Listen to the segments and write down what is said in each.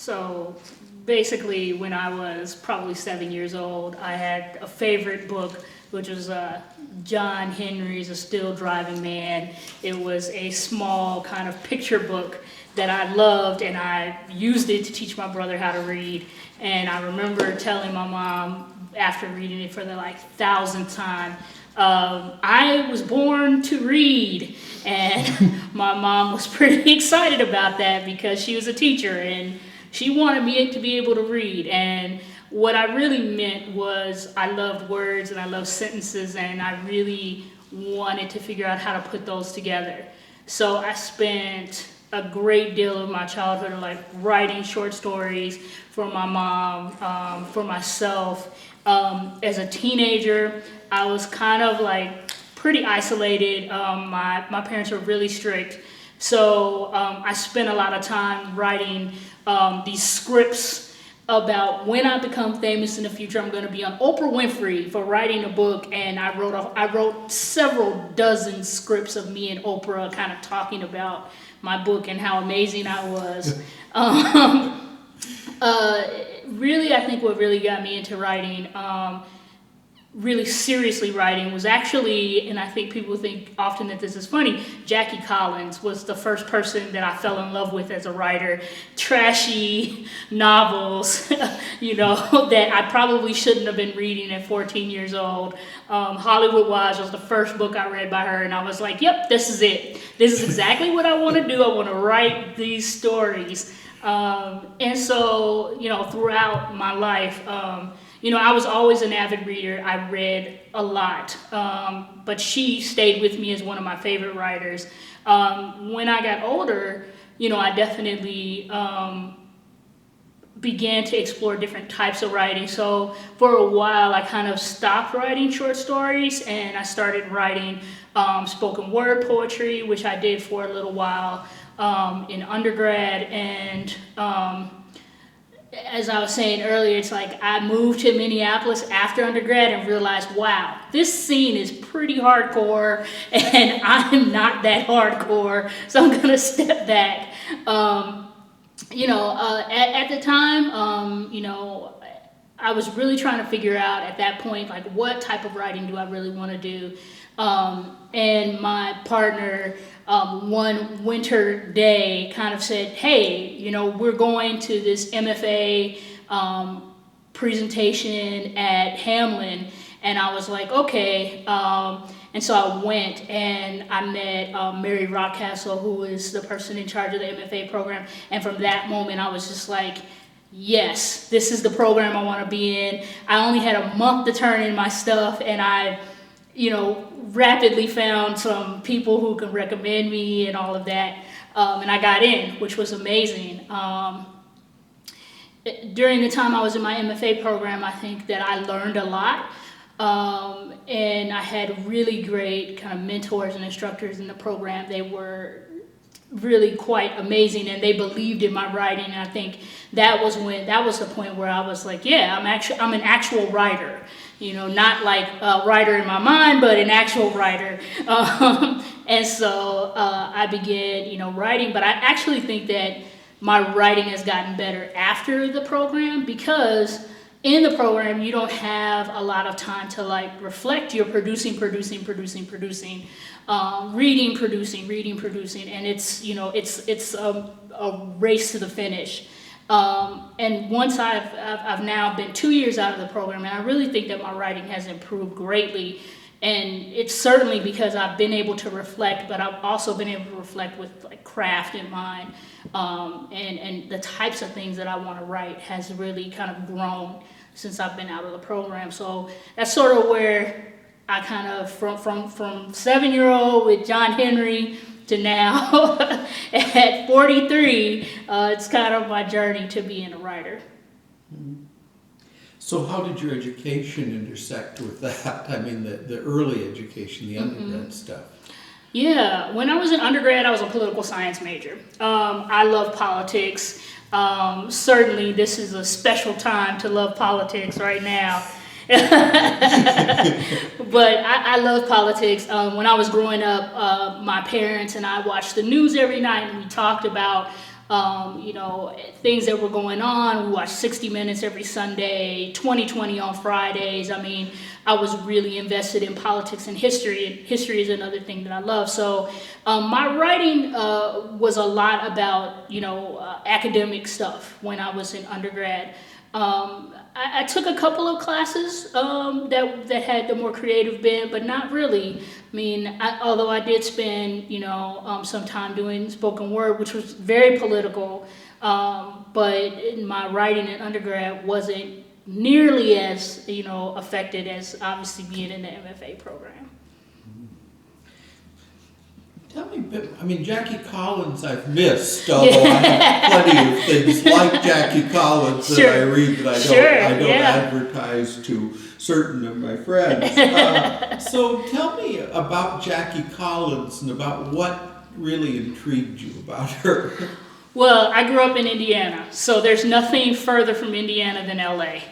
So basically, when I was probably 7 years old, I had a favorite book, which was John Henry's A Still Driving Man. It was a small kind of picture book that I loved, and I used it to teach my brother how to read. And I remember telling my mom after reading it for the 1,000th time, I was born to read. And my mom was pretty excited about that because she was a teacher and she wanted me to be able to read. And what I really meant was I loved words and I loved sentences, and I really wanted to figure out how to put those together. So I spent a great deal of my childhood writing short stories for my mom, for myself. As a teenager, I was kind of pretty isolated. My parents were really strict. So I spent a lot of time writing these scripts about when I become famous in the future. I'm going to be on Oprah Winfrey for writing a book, and I wrote several dozen scripts of me and Oprah kind of talking about my book and how amazing I was. Really, I think what really got me into writing, really seriously writing, was actually, and I think people think often that this is funny, Jackie Collins was the first person that I fell in love with as a writer. Trashy novels, that I probably shouldn't have been reading at 14 years old. Hollywood Wives was the first book I read by her, and I was like, yep, this is it. This is exactly what I want to do. I want to write these stories. And so, throughout my life, I was always an avid reader. I read a lot, but she stayed with me as one of my favorite writers. When I got older, I definitely began to explore different types of writing. So for a while, I kind of stopped writing short stories, and I started writing spoken word poetry, which I did for a little while in undergrad. And as I was saying earlier, it's I moved to Minneapolis after undergrad and realized, wow, this scene is pretty hardcore, and I'm not that hardcore, so I'm going to step back. At the time, I was really trying to figure out at that point, what type of writing do I really want to do? And my partner, one winter day, kind of said, hey, we're going to this MFA presentation at Hamlin. And I was like, okay. And so I went and I met Mary Rockcastle, who is the person in charge of the MFA program. And from that moment, I was just like, yes, this is the program I want to be in. I only had a month to turn in my stuff, and I rapidly found some people who could recommend me and all of that. And I got in, which was amazing. During the time I was in my MFA program, I think that I learned a lot. And I had really great kind of mentors and instructors in the program. They were really quite amazing, and they believed in my writing. And I think that was the point where I was like, yeah, I'm an actual writer. Not a writer in my mind, but an actual writer. And so I began, writing. But I actually think that my writing has gotten better after the program, because in the program you don't have a lot of time to reflect. You're producing, reading, producing, and it's a race to the finish. And once I've now been 2 years out of the program, and I really think that my writing has improved greatly. And it's certainly because I've been able to reflect, but I've also been able to reflect with craft in mind. And the types of things that I want to write has really kind of grown since I've been out of the program. So that's sort of where I kind of, from 7-year-old with John Henry to now at 43, it's kind of my journey to being a writer. So how did your education intersect with that? I mean, the early education, the undergrad stuff. Yeah, when I was in undergrad, I was a political science major. I love politics. Certainly, this is a special time to love politics right now. But I love politics. When I was growing up, my parents and I watched the news every night, and we talked about things that were going on. We watched 60 Minutes every Sunday, 2020 on Fridays. I mean, I was really invested in politics and history, and history is another thing that I love. So my writing was a lot about, academic stuff when I was in undergrad. I took a couple of classes that had the more creative bent, but not really. I mean, although I did spend, some time doing spoken word, which was very political, but my writing in undergrad wasn't nearly as, affected as obviously being in the MFA program. Tell me a bit, Jackie Collins I've missed, although I have plenty of things like Jackie Collins that I read that I don't advertise to certain of my friends. So tell me about Jackie Collins and about what really intrigued you about her. Well, I grew up in Indiana, so there's nothing further from Indiana than LA.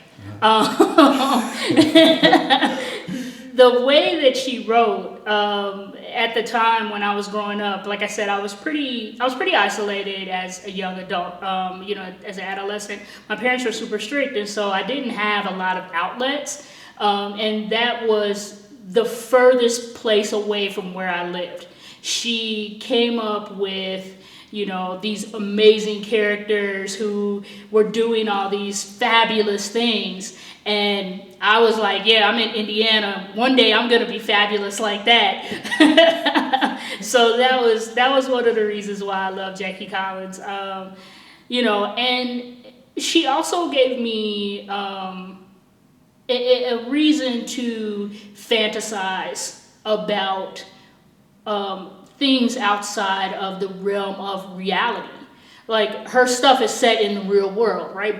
The way that she wrote, at the time when I was growing up, like I said, I was pretty isolated as a young adult. As an adolescent, my parents were super strict, and so I didn't have a lot of outlets, and that was the furthest place away from where I lived. She came up with, these amazing characters who were doing all these fabulous things. And I was like, yeah, I'm in Indiana. One day I'm going to be fabulous like that. So that was one of the reasons why I love Jackie Collins. And she also gave me a reason to fantasize about things outside of the realm of reality. Like, her stuff is set in the real world, right?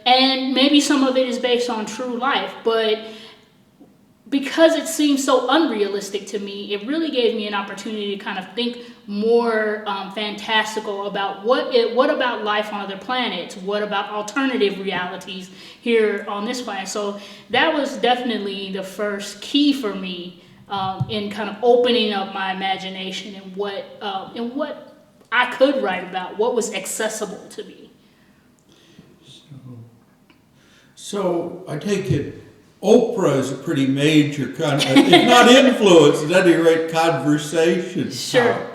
And maybe some of it is based on true life, but because it seems so unrealistic to me, it really gave me an opportunity to kind of think more fantastical about what about life on other planets? What about alternative realities here on this planet? So that was definitely the first key for me in kind of opening up my imagination and what I could write about, what was accessible to me. So I take it Oprah is a pretty major, if not influence, at any rate, conversation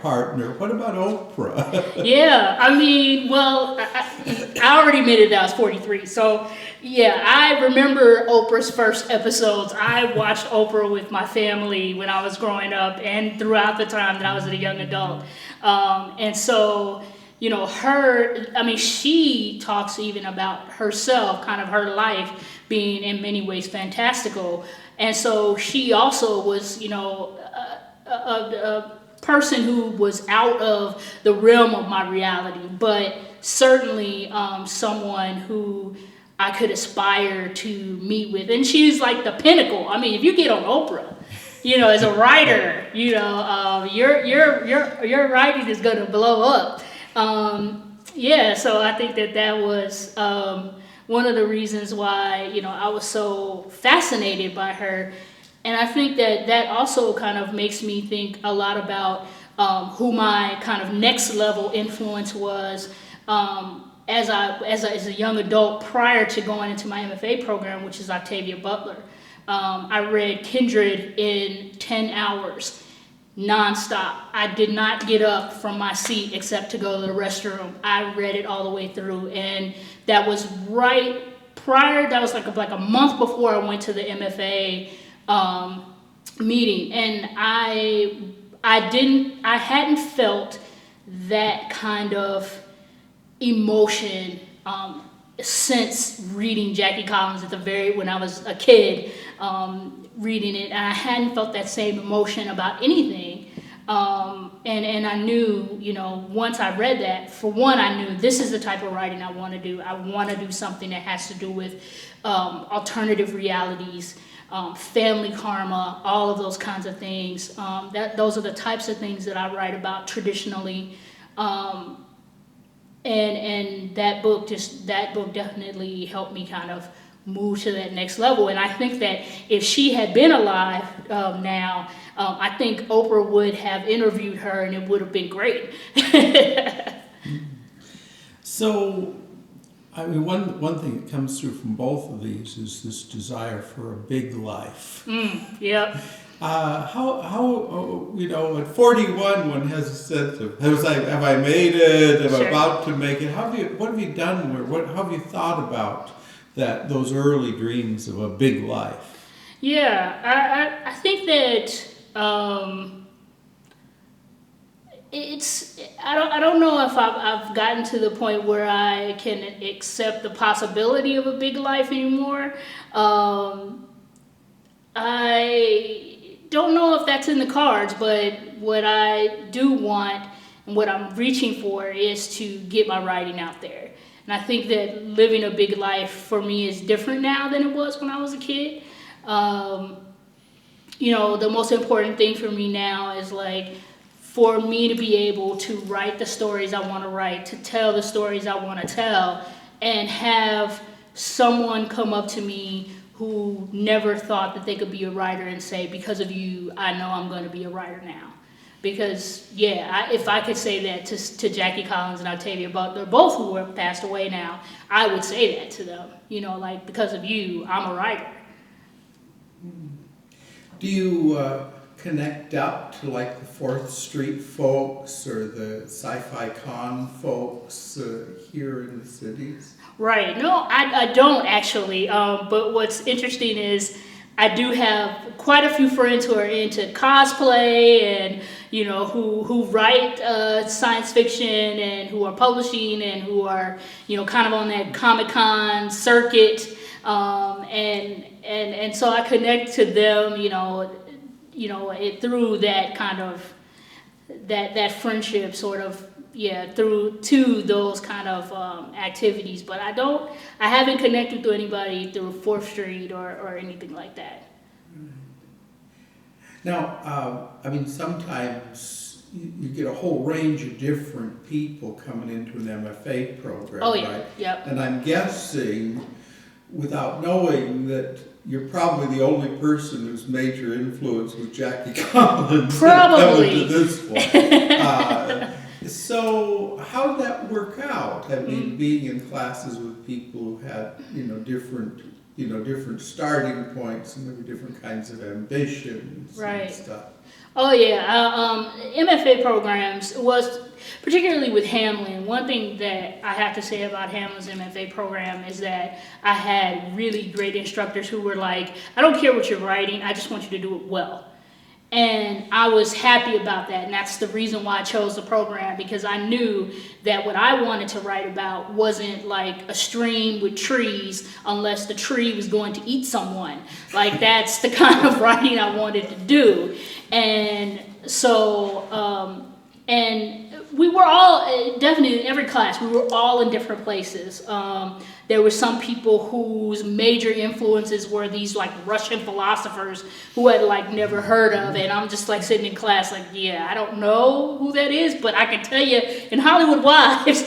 partner. What about Oprah? Yeah, I already admitted that I was 43. So, yeah, I remember Oprah's first episodes. I watched Oprah with my family when I was growing up and throughout the time that I was a young adult. And so, she talks even about herself, kind of her life being in many ways fantastical. And so she also was, a person who was out of the realm of my reality, but certainly someone who I could aspire to meet with. And she's like the pinnacle. I mean, if you get on Oprah, as a writer, your writing is going to blow up. So I think that was one of the reasons why, I was so fascinated by her. And I think that also kind of makes me think a lot about who my kind of next level influence was as a young adult prior to going into my MFA program, which is Octavia Butler. I read Kindred in 10 hours. Nonstop. I did not get up from my seat except to go to the restroom. I read it all the way through, and that was right prior. That was like a month before I went to the MFA meeting, and I hadn't felt that kind of emotion since reading Jackie Collins when I was a kid. Reading it, and I hadn't felt that same emotion about anything. And I knew, once I read that, for one, I knew this is the type of writing I want to do. I want to do something that has to do with alternative realities, family karma, all of those kinds of things. Those are the types of things that I write about traditionally. And that book definitely helped me kind of move to that next level. And I think that if she had been alive now, I think Oprah would have interviewed her and it would have been great. So, I mean, one thing that comes through from both of these is this desire for a big life. Yep. How you know, at 41, one has a sense of, have I made it? Am I about to make it? What have you done? Or how have you thought about those early dreams of a big life? Yeah, I think that I don't know if I've gotten to the point where I can accept the possibility of a big life anymore. I don't know if that's in the cards, but what I do want and what I'm reaching for is to get my writing out there. And I think that living a big life for me is different now than it was when I was a kid. You know, the most important thing for me now is like for me to be able to write the stories I want to write, to tell the stories I want to tell, and have someone come up to me who never thought that they could be a writer and say, because of you, I know I'm going to be a writer now. Because, if I could say that to Jackie Collins and Octavia Butler, both who are passed away now, I would say that to them. You know, like, because of you, I'm a writer. Do you connect up to like the 4th Street folks or the SciFiCon folks here in the cities? Right. No, I don't actually. But what's interesting is I do have quite a few friends who are into cosplay and, you know, who write science fiction and who are publishing and who are, you know, kind of on that Comic-Con circuit. And so I connect to them, through that kind of that friendship sort of, through to those kind of activities. But I haven't connected to anybody through 4th Street or anything like that. Now, I mean, sometimes you get a whole range of different people coming into an MFA program, right? Yep. And I'm guessing, without knowing, that you're probably the only person whose major influence was Jackie Collins. Probably. Coming to this one. So how did that work out? I mean, being in classes with people who had, different starting points and maybe different kinds of ambitions and stuff. Oh yeah, MFA programs was, particularly with Hamlin, one thing that I have to say about Hamlin's MFA program is that I had really great instructors who were like, I don't care what you're writing, I just want you to do it well. And I was happy about that, and that's the reason why I chose the program, because I knew that what I wanted to write about wasn't like a stream with trees unless the tree was going to eat someone. Like, that's the kind of writing I wanted to do. And so, and we were all, definitely in every class, we were all in different places. There were some people whose major influences were these like Russian philosophers who I had like never heard of, and I'm just like sitting in class like, I don't know who that is, but I can tell you in Hollywood Wives.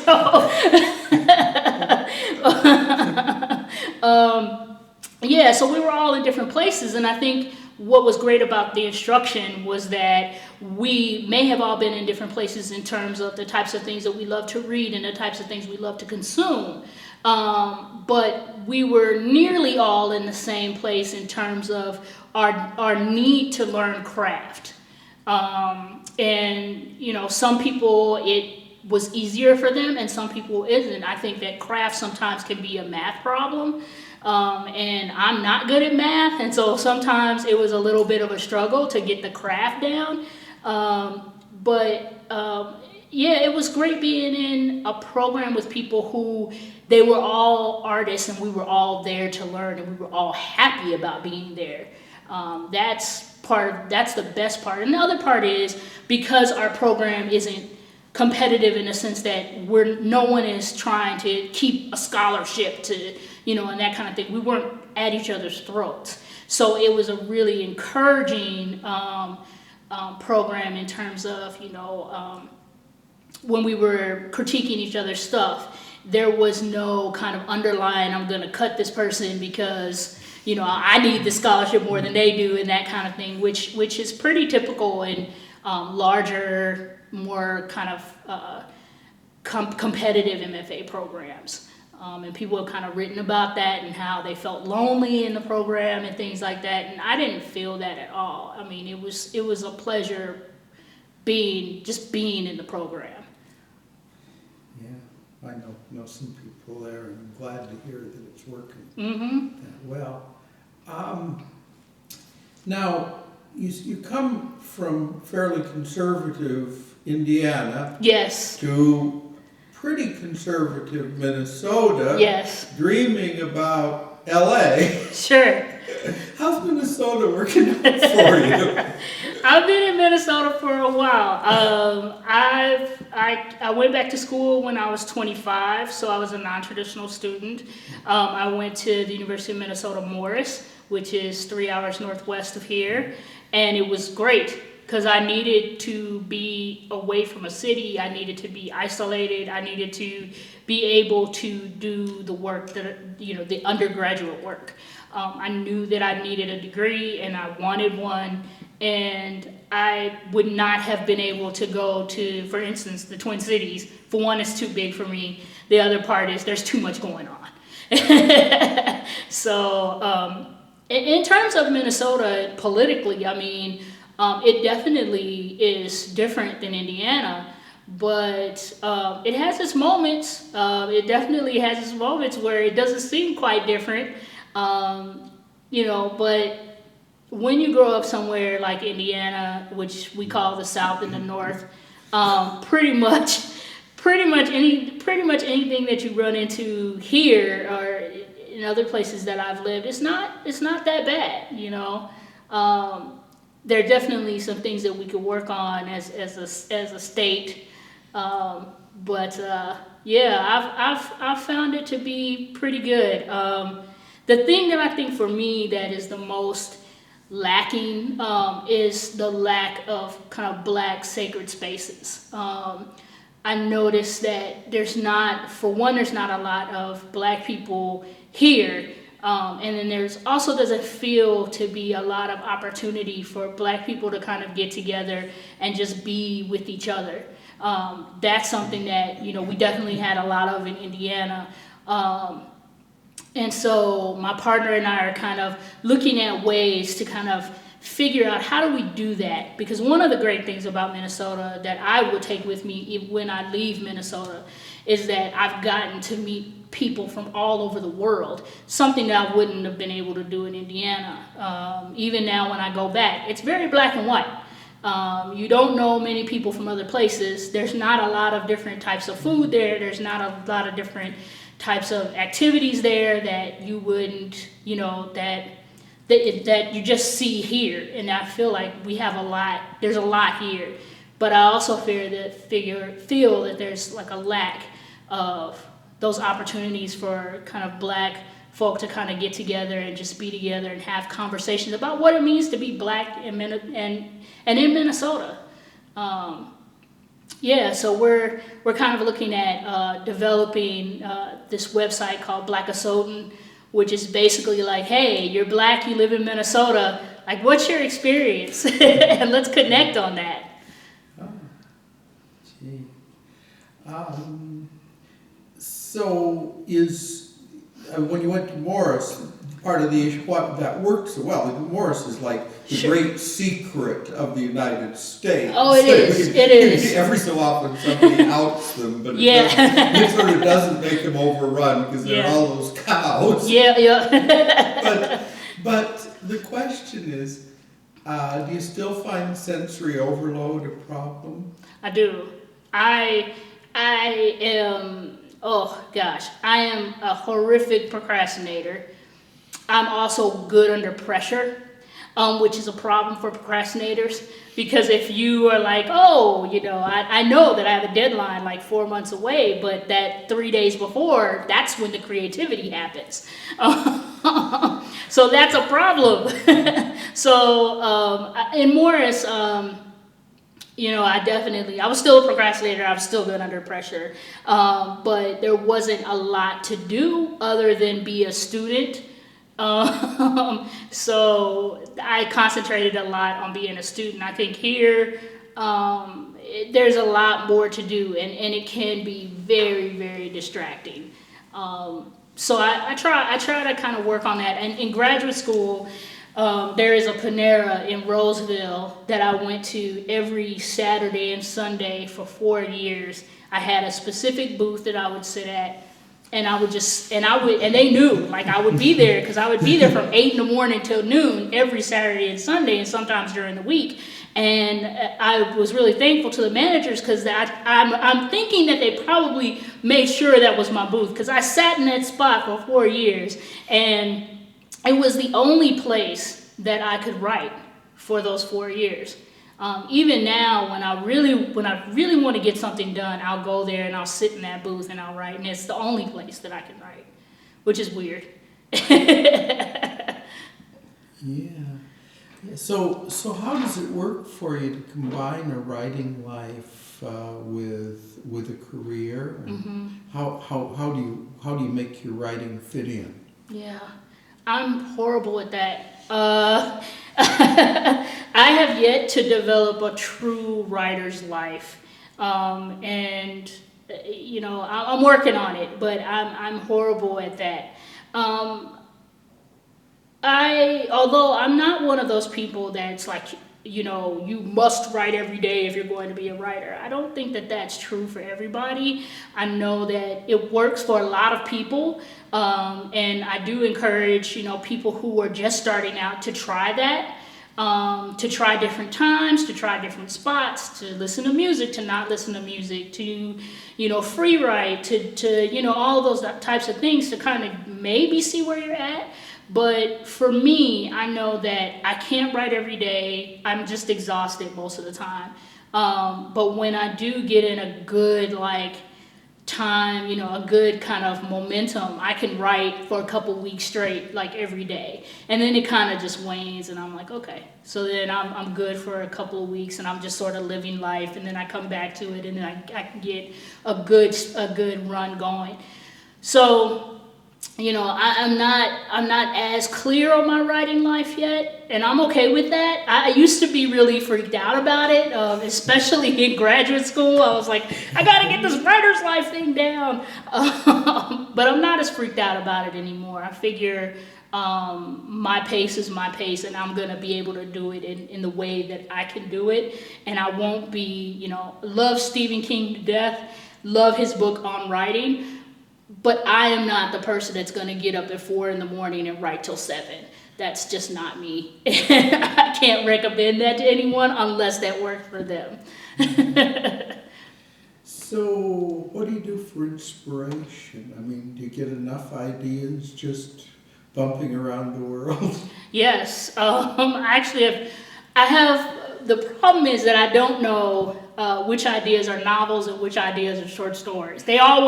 So we were all in different places, and I think what was great about the instruction was that we may have all been in different places in terms of the types of things that we love to read and the types of things we love to consume. But we were nearly all in the same place in terms of our need to learn craft. And, some people it was easier for them and some people isn't. I think that craft sometimes can be a math problem. And I'm not good at math, and so sometimes it was a little bit of a struggle to get the craft down. It was great being in a program with people who they were all artists and we were all there to learn and we were all happy about being there. That's the best part. And the other part is because our program isn't competitive in the sense that no one is trying to keep a scholarship to, and that kind of thing. We weren't at each other's throats. So it was a really encouraging program in terms of, when we were critiquing each other's stuff, there was no kind of underlying, I'm going to cut this person because, I need this scholarship more than they do and that kind of thing, which is pretty typical in larger, more kind of competitive MFA programs. And people have kind of written about that and how they felt lonely in the program and things like that. And I didn't feel that at all. I mean, it was a pleasure being in the program. Yeah, I know some people there, and I'm glad to hear that it's working that well. Now, you come from fairly conservative Indiana. Yes. To pretty conservative Minnesota. Yes. Dreaming about LA. Sure. How's Minnesota working out for you? I've been in Minnesota for a while. I went back to school when I was 25, so I was a non-traditional student. I went to the University of Minnesota Morris, which is 3 hours northwest of here, and it was great because I needed to be away from a city. I needed to be isolated. I needed to be able to do the work that, the undergraduate work. I knew that I needed a degree and I wanted one, and I would not have been able to go to, for instance, the Twin Cities. For one, it's too big for me. The other part is there's too much going on. So in terms of Minnesota politically, I mean, it definitely is different than Indiana, but it has its moments. It definitely has its moments where it doesn't seem quite different. But when you grow up somewhere like Indiana, which we call the South and the North, pretty much anything that you run into here or in other places that I've lived, it's not that bad, There are definitely some things that we could work on as a state, but I've found it to be pretty good. The thing that I think for me that is the most lacking is the lack of kind of Black sacred spaces. I noticed that there's not a lot of Black people here. And then there's also doesn't feel to be a lot of opportunity for Black people to kind of get together and just be with each other. That's something that, we definitely had a lot of in Indiana. And so my partner and I are kind of looking at ways to kind of figure out how do we do that? Because one of the great things about Minnesota that I will take with me when I leave Minnesota is that I've gotten to meet people from all over the world, something that I wouldn't have been able to do in Indiana. Even now when I go back, it's very black and white. You don't know many people from other places. There's not a lot of different types of food there. There's not a lot of different types of activities there that you wouldn't, that you just see here. And I feel like there's a lot here. But I also feel that there's like a lack of those opportunities for kind of Black folk to kind of get together and just be together and have conversations about what it means to be Black and in Minnesota. So we're kind of looking at developing this website called Blackasotin, which is basically like, hey, you're Black, you live in Minnesota, like what's your experience? And let's connect on that. Oh, gee. So when you went to Morris, part of the issue, what that worked so well, Morris is like the great secret of the United States. Oh, it is. Every so often somebody outs them, but it sort of doesn't make them overrun because there are all those cows. But the question is, do you still find sensory overload a problem? I do. I am, I am a horrific procrastinator. I'm also good under pressure, which is a problem for procrastinators, because if you are like, I know that I have a deadline like 4 months away, but that 3 days before, that's when the creativity happens. So that's a problem. So in Morris, I was still a procrastinator. I was still good under pressure. But there wasn't a lot to do other than be a student. So I concentrated a lot on being a student. I think here, there's a lot more to do, and it can be very, very distracting. So I try to kind of work on that. And in graduate school, there is a Panera in Roseville that I went to every Saturday and Sunday for 4 years. I had a specific booth that I would sit at, and and they knew, like, I would be there, because I would be there from 8 in the morning till noon every Saturday and Sunday, and sometimes during the week. And I was really thankful to the managers, because I'm thinking that they probably made sure that was my booth, because I sat in that spot for 4 years, and it was the only place that I could write for those 4 years. Even now, when I really want to get something done, I'll go there and I'll sit in that booth and I'll write, and it's the only place that I can write, which is weird. Yeah. So how does it work for you to combine a writing life with a career? And how do you make your writing fit in? Yeah, I'm horrible at that. I have yet to develop a true writer's life, and I'm working on it, but I'm horrible at that. Although I'm not one of those people that's like, you must write every day if you're going to be a writer. I don't think that that's true for everybody. I know that it works for a lot of people, and I do encourage, people who are just starting out to try that, to try different times, to try different spots, to listen to music, to not listen to music, to, free write, to all those types of things, to kind of maybe see where you're at. But for me, I know that I can't write every day. I'm just exhausted most of the time. But when I do get in a good time, a good kind of momentum, I can write for a couple weeks straight, every day. And then it kind of just wanes, and I'm like, okay. So then I'm good for a couple of weeks, and I'm just sort of living life, and then I come back to it, and then I can get a good run going. So, I'm not as clear on my writing life yet, and I'm okay with that. I used to be really freaked out about it, especially in graduate school. I was like, I gotta get this writer's life thing down. But I'm not as freaked out about it anymore. I figure my pace is my pace, and I'm gonna be able to do it in the way that I can do it, and I won't be, love Stephen King to death, love his book on writing. But I am not the person that's going to get up at 4 in the morning and write till 7. That's just not me. I can't recommend that to anyone unless that works for them. So what do you do for inspiration? I mean, do you get enough ideas just bumping around the world? Yes. Actually, the problem is that I don't know which ideas are novels and which ideas are short stories. They all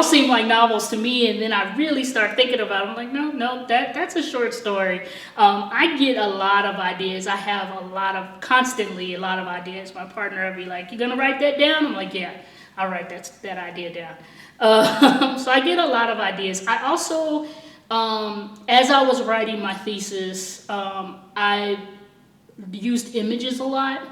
seem like novels to me, and then I really start thinking about it. I'm like, no, that's a short story. I get a lot of ideas. I have constantly a lot of ideas. My partner will be like, you gonna write that down? I'm like, yeah, I'll write that idea down. So I get a lot of ideas. I also, as I was writing my thesis, I used images a lot.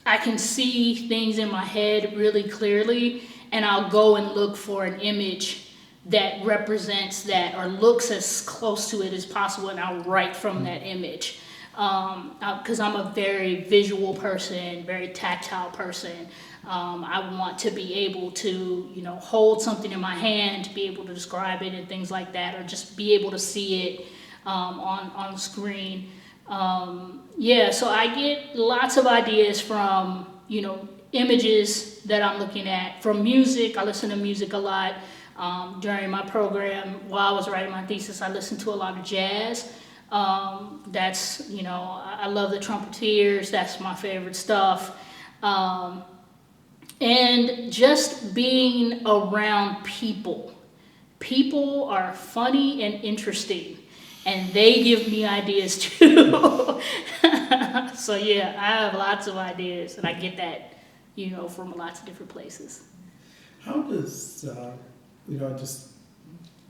I can see things in my head really clearly, and I'll go and look for an image that represents that or looks as close to it as possible, and I'll write from that image. Because I'm a very visual person, very tactile person. I want to be able to, hold something in my hand, to be able to describe it and things like that, or just be able to see it on the screen. So I get lots of ideas from, images that I'm looking at, from music. I listen to music a lot. During my program, while I was writing my thesis, I listened to a lot of jazz. That's, I love the Trumpeters. That's my favorite stuff. And just being around people. People are funny and interesting, and they give me ideas too. So yeah, I have lots of ideas, and I get that, from lots of different places. How does, just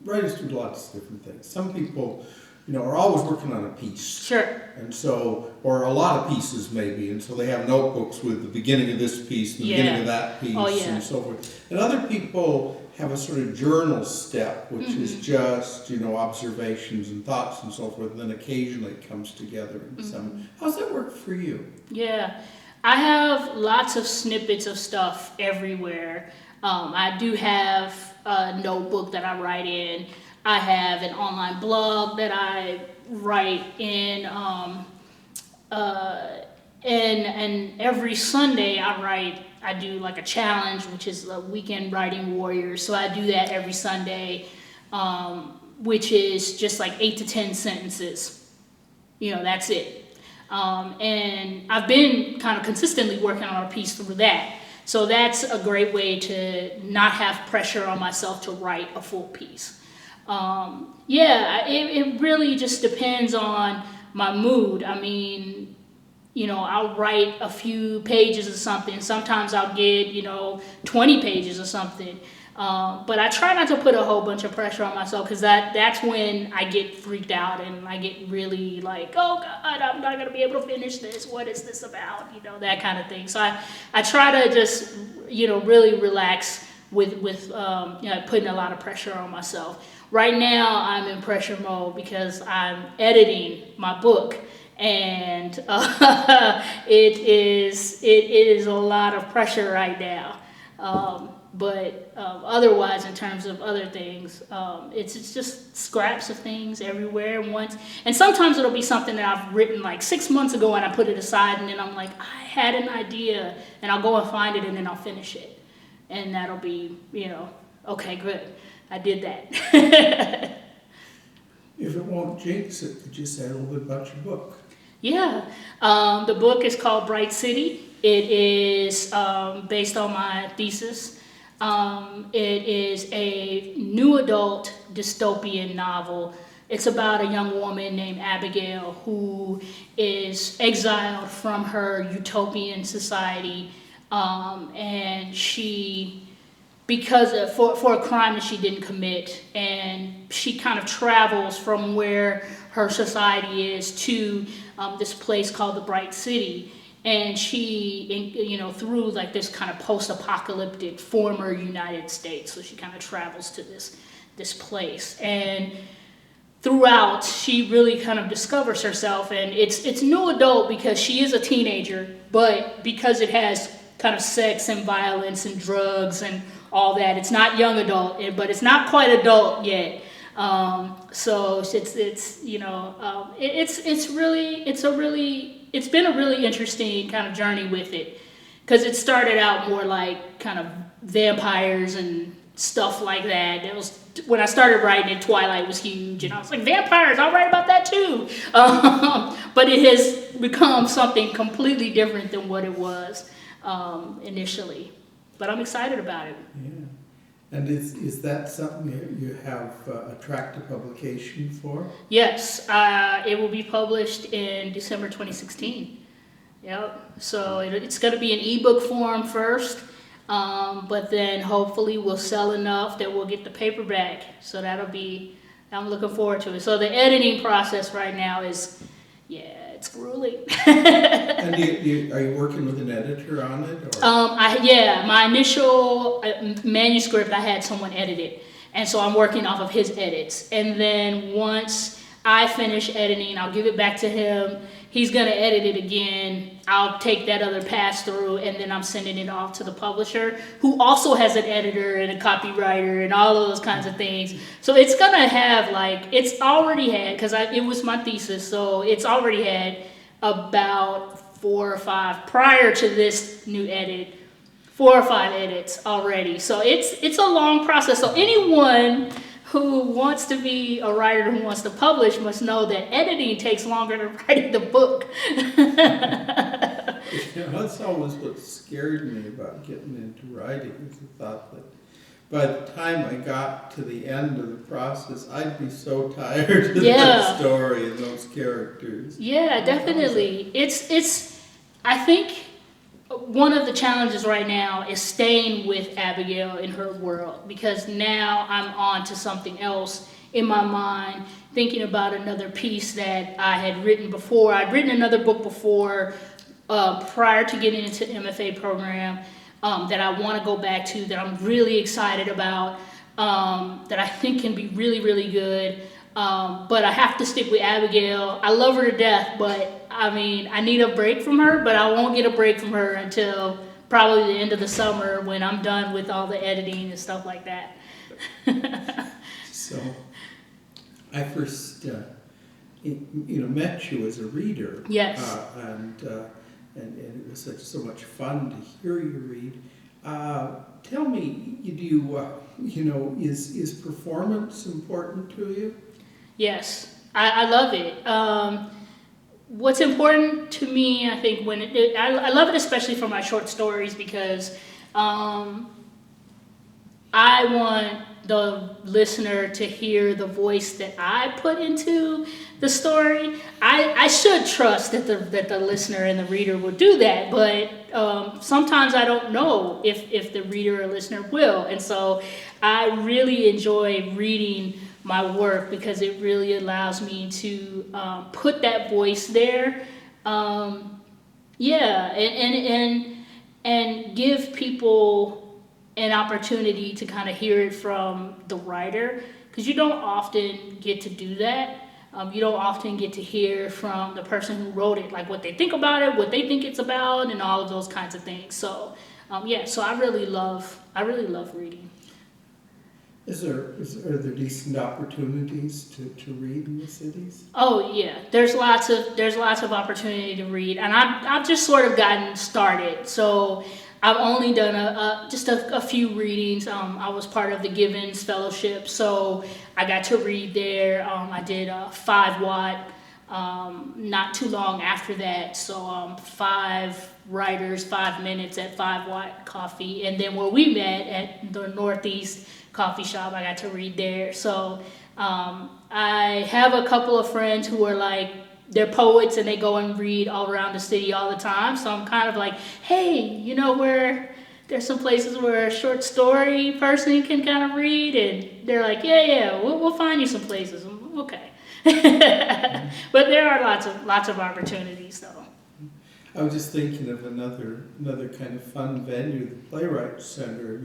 writers do lots of different things. Some people are always working on a piece. Sure. And so, or a lot of pieces maybe, and so they have notebooks with the beginning of this piece, the beginning of that piece, and so forth. And other people have a sort of journal step, which is just, observations and thoughts and so forth, and then occasionally it comes together in some. How's that work for you? Yeah, I have lots of snippets of stuff everywhere. I do have a notebook that I write in. I have an online blog that I write in, and every Sunday I do like a challenge, which is a weekend writing warriors. So I do that every Sunday, which is just like 8 to 10 sentences. That's it. And I've been kind of consistently working on a piece through that. So that's a great way to not have pressure on myself to write a full piece. It really just depends on my mood. I mean, I'll write a few pages of something. Sometimes I'll get, 20 pages or something. But I try not to put a whole bunch of pressure on myself, because that's when I get freaked out and I get really like, oh God, I'm not going to be able to finish this. What is this about? That kind of thing. So I try to just, really relax with putting a lot of pressure on myself. Right now I'm in pressure mode because I'm editing my book. And it is a lot of pressure right now. But otherwise, in terms of other things, it's just scraps of things everywhere once. And sometimes it'll be something that I've written like 6 months ago and I put it aside, and then I'm like, I had an idea, and I'll go and find it and then I'll finish it. And that'll be, okay, good. I did that. If it won't jinx it, could you say a little bit about your book? Yeah, the book is called Bright City. It is based on my thesis. It is a new adult dystopian novel. It's about a young woman named Abigail who is exiled from her utopian society, and she, because for a crime that she didn't commit, and she kind of travels from where her society is to this place called the Bright City, and she, through like this kind of post-apocalyptic former United States, so she kind of travels to this place, and throughout she really kind of discovers herself, and it's new adult because she is a teenager, but because it has kind of sex and violence and drugs and all that, it's not young adult, but it's not quite adult yet. So it's been a really interesting kind of journey with it, because it started out more like kind of vampires and stuff like that. It was when I started writing it, Twilight was huge, and I was like, vampires, I'll write about that too. But it has become something completely different than what it was initially. But I'm excited about it. Yeah. And is that something you have a track to publication for? Yes, it will be published in December 2016. Yep. So it's going to be in ebook form first, but then hopefully we'll sell enough that we'll get the paperback. So I'm looking forward to it. So the editing process right now is, it's grueling. And are you working with an editor on it? Or? My initial manuscript, I had someone edit it. And so I'm working off of his edits. And then once I finish editing, I'll give it back to him. He's going to edit it again. I'll take that other pass through, and then I'm sending it off to the publisher, who also has an editor and a copywriter and all of those kinds of things. So it's going to have it's already had, because it was my thesis, so it's already had about 4 or 5 prior to this new edit, 4 or 5 edits already. So it's a long process. So anyone who wants to be a writer who wants to publish must know that editing takes longer than writing the book. That's always what scared me about getting into writing, is the thought that by the time I got to the end of the process, I'd be so tired of that story and those characters. Yeah, definitely. I think one of the challenges right now is staying with Abigail in her world, because now I'm on to something else in my mind, thinking about another piece that I had written before. I'd written another book before, prior to getting into the MFA program, that I want to go back to, that I'm really excited about, that I think can be really, really good. But I have to stick with Abigail. I love her to death, but I mean, I need a break from her, but I won't get a break from her until probably the end of the summer when I'm done with all the editing and stuff like that. So, I first, met you as a reader. Yes. And it was so much fun to hear you read. Tell me, is performance important to you? Yes, I love it. What's important to me, I think, I love it especially for my short stories, because I want the listener to hear the voice that I put into the story. I should trust that the listener and the reader will do that, but sometimes I don't know if the reader or listener will. And so I really enjoy reading my work because it really allows me to put that voice there. And give people an opportunity to kind of hear it from the writer, because you don't often get to do that. You don't often get to hear from the person who wrote it, like what they think about it, what they think it's about, and all of those kinds of things. So, so I really love reading. Are there decent opportunities to read in the cities? Oh yeah, there's lots of opportunity to read, and I've just sort of gotten started. So I've only done just a few readings. I was part of the Givens Fellowship, so I got to read there. I did a 5 Watt not too long after that. So 5 writers, 5 minutes at 5 Watt Coffee, and then where we met at the Northeast Coffee Shop, I got to read there. So I have a couple of friends who are like, they're poets and they go and read all around the city all the time. So I'm kind of like, hey, where there's some places where a short story person can kind of read, and they're like, yeah, we'll find you some places. I'm, okay. But there are lots of opportunities though. I was just thinking of another kind of fun venue, the Playwrights Center. Have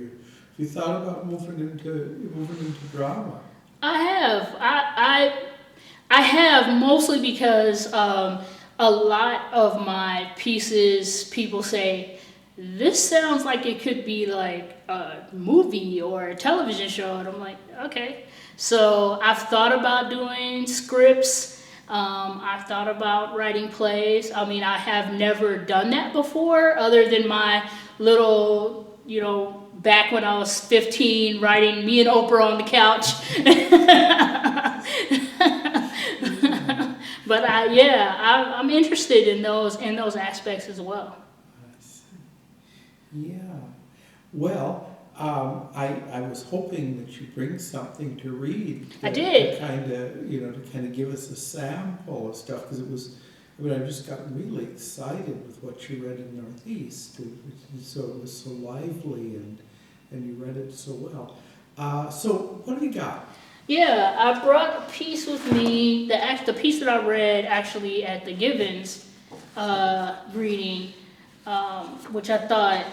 you thought about moving into drama? I have. I have, mostly because a lot of my pieces, people say, this sounds like it could be like a movie or a television show. And I'm like, okay. So I've thought about doing scripts. I've thought about writing plays. I mean, I have never done that before, other than my little, back when I was 15, writing me and Oprah on the couch. But I'm interested in those aspects as well. I see. Yeah. Well, I was hoping that you bring something to read. I did. To kind of give us a sample of stuff, because I just got really excited with what you read in Northeast. So it was so lively, and you read it so well. So what have you got? Yeah, I brought a piece with me, the piece that I read actually at the Givens reading, which I thought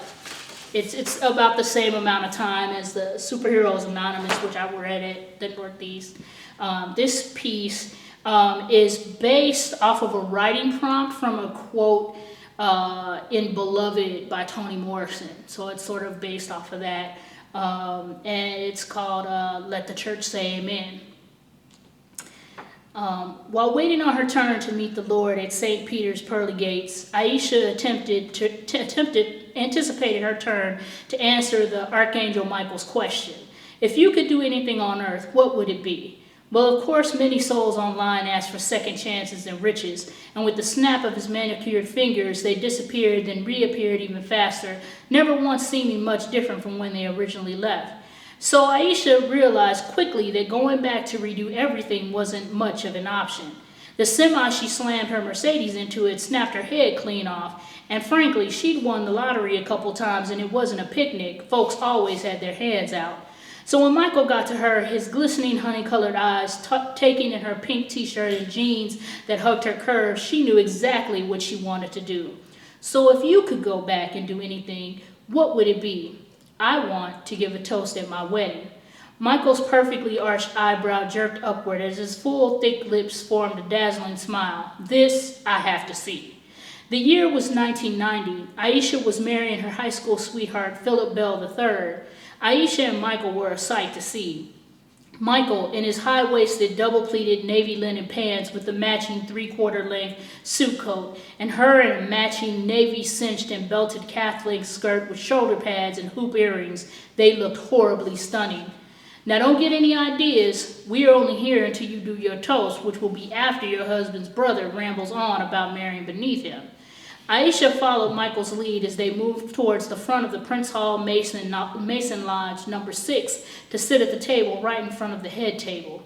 it's about the same amount of time as the Superheroes Anonymous, which I read at the Northeast. This piece is based off of a writing prompt from a quote in Beloved by Toni Morrison. So it's sort of based off of that. And it's called Let the Church Say Amen. While waiting on her turn to meet the Lord at St. Peter's pearly gates, Aisha anticipated her turn to answer the Archangel Michael's question. If you could do anything on earth, what would it be? Well, of course, many souls online asked for second chances and riches, and with the snap of his manicured fingers, they disappeared, then reappeared even faster, never once seeming much different from when they originally left. So Aisha realized quickly that going back to redo everything wasn't much of an option. The semi she slammed her Mercedes into had snapped her head clean off, and frankly, she'd won the lottery a couple times and it wasn't a picnic. Folks always had their hands out. So when Michael got to her, his glistening honey-colored eyes taking in her pink t-shirt and jeans that hugged her curves, she knew exactly what she wanted to do. So if you could go back and do anything, what would it be? I want to give a toast at my wedding. Michael's perfectly arched eyebrow jerked upward as his full, thick lips formed a dazzling smile. This I have to see. The year was 1990. Aisha was marrying her high school sweetheart, Philip Bell III. Aisha and Michael were a sight to see. Michael, in his high-waisted, double-pleated navy linen pants with the matching three-quarter-length suit coat, and her in a matching navy cinched and belted calf-length skirt with shoulder pads and hoop earrings, they looked horribly stunning. Now don't get any ideas. We are only here until you do your toast, which will be after your husband's brother rambles on about marrying beneath him. Aisha followed Michael's lead as they moved towards the front of the Prince Hall Mason Lodge number 6 to sit at the table right in front of the head table.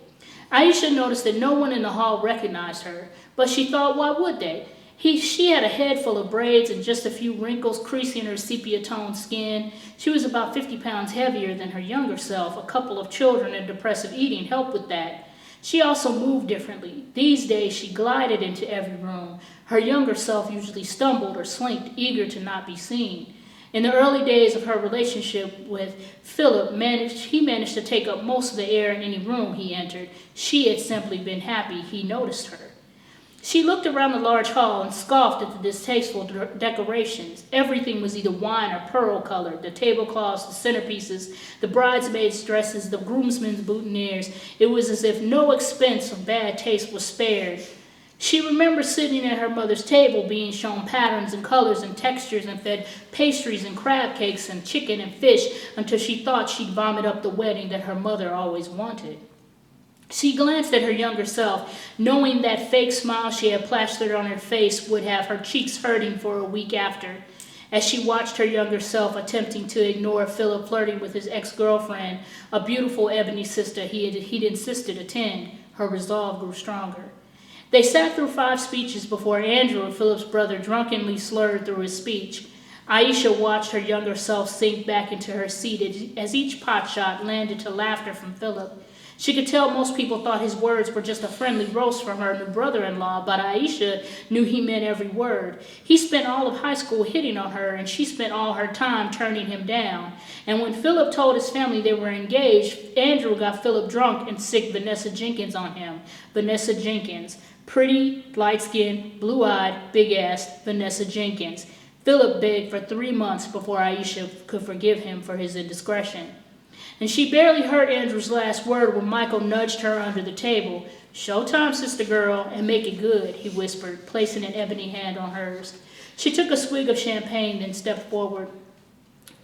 Aisha noticed that no one in the hall recognized her, but she thought, why would they? She had a head full of braids and just a few wrinkles creasing her sepia-toned skin. She was about 50 pounds heavier than her younger self. A couple of children and depressive eating helped with that. She also moved differently. These days, she glided into every room. Her younger self usually stumbled or slinked, eager to not be seen. In the early days of her relationship with Philip, he managed to take up most of the air in any room he entered. She had simply been happy he noticed her. She looked around the large hall and scoffed at the distasteful decorations. Everything was either wine or pearl colored. The tablecloths, the centerpieces, the bridesmaids' dresses, the groomsmen's boutonnieres. It was as if no expense of bad taste was spared. She remembered sitting at her mother's table being shown patterns and colors and textures and fed pastries and crab cakes and chicken and fish until she thought she'd vomit up the wedding that her mother always wanted. She glanced at her younger self, knowing that fake smile she had plastered on her face would have her cheeks hurting for a week after. As she watched her younger self attempting to ignore Philip flirting with his ex-girlfriend, a beautiful ebony sister he'd insisted attend, her resolve grew stronger. They sat through 5 speeches before Andrew, Philip's brother, drunkenly slurred through his speech. Aisha watched her younger self sink back into her seat as each potshot landed to laughter from Philip. She could tell most people thought his words were just a friendly roast from her new brother-in-law, but Aisha knew he meant every word. He spent all of high school hitting on her, and she spent all her time turning him down. And when Philip told his family they were engaged, Andrew got Philip drunk and sicked Vanessa Jenkins on him. Vanessa Jenkins. Pretty, light-skinned, blue-eyed, big-assed Vanessa Jenkins. Philip begged for 3 months before Aisha could forgive him for his indiscretion. And she barely heard Andrew's last word when Michael nudged her under the table. "Showtime, sister girl, and make it good," he whispered, placing an ebony hand on hers. She took a swig of champagne, then stepped forward.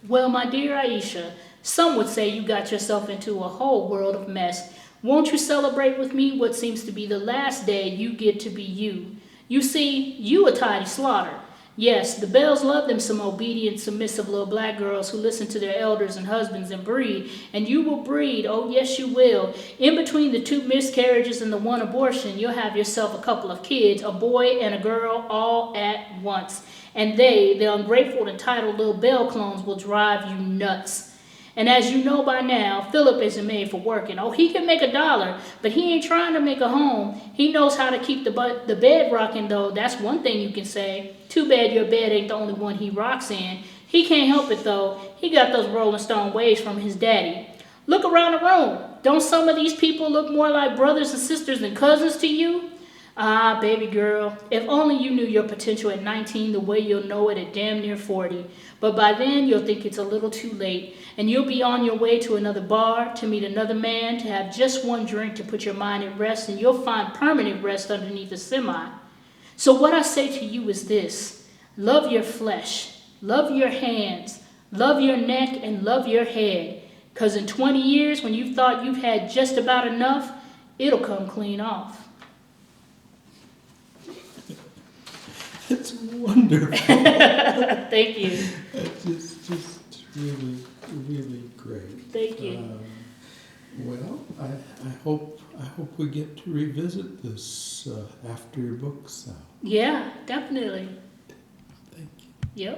"Well, my dear Aisha, some would say you got yourself into a whole world of mess. Won't you celebrate with me what seems to be the last day you get to be you? You see, you a tidy slaughter. Yes, the Bells love them some obedient, submissive little black girls who listen to their elders and husbands and breed, and you will breed, oh yes you will. In between the 2 miscarriages and the 1 abortion, you'll have yourself a couple of kids, a boy and a girl, all at once. And they, the ungrateful, entitled little Bell clones, will drive you nuts. And as you know by now, Philip isn't made for working. Oh, he can make $1, but he ain't trying to make a home. He knows how to keep the bed rocking, though. That's one thing you can say. Too bad your bed ain't the only one he rocks in. He can't help it, though. He got those Rolling Stone waves from his daddy. Look around the room. Don't some of these people look more like brothers and sisters than cousins to you? Ah, baby girl, if only you knew your potential at 19 the way you'll know it at damn near 40. But by then, you'll think it's a little too late, and you'll be on your way to another bar, to meet another man, to have just 1 drink to put your mind at rest, and you'll find permanent rest underneath a semi. So what I say to you is this: love your flesh, love your hands, love your neck, and love your head. Because in 20 years, when you thought you've had just about enough, it'll come clean off. It's wonderful. Thank you. It's just really, really great. Thank you. Well, I hope we get to revisit this after your book's out. Yeah, definitely. Thank you. Yep.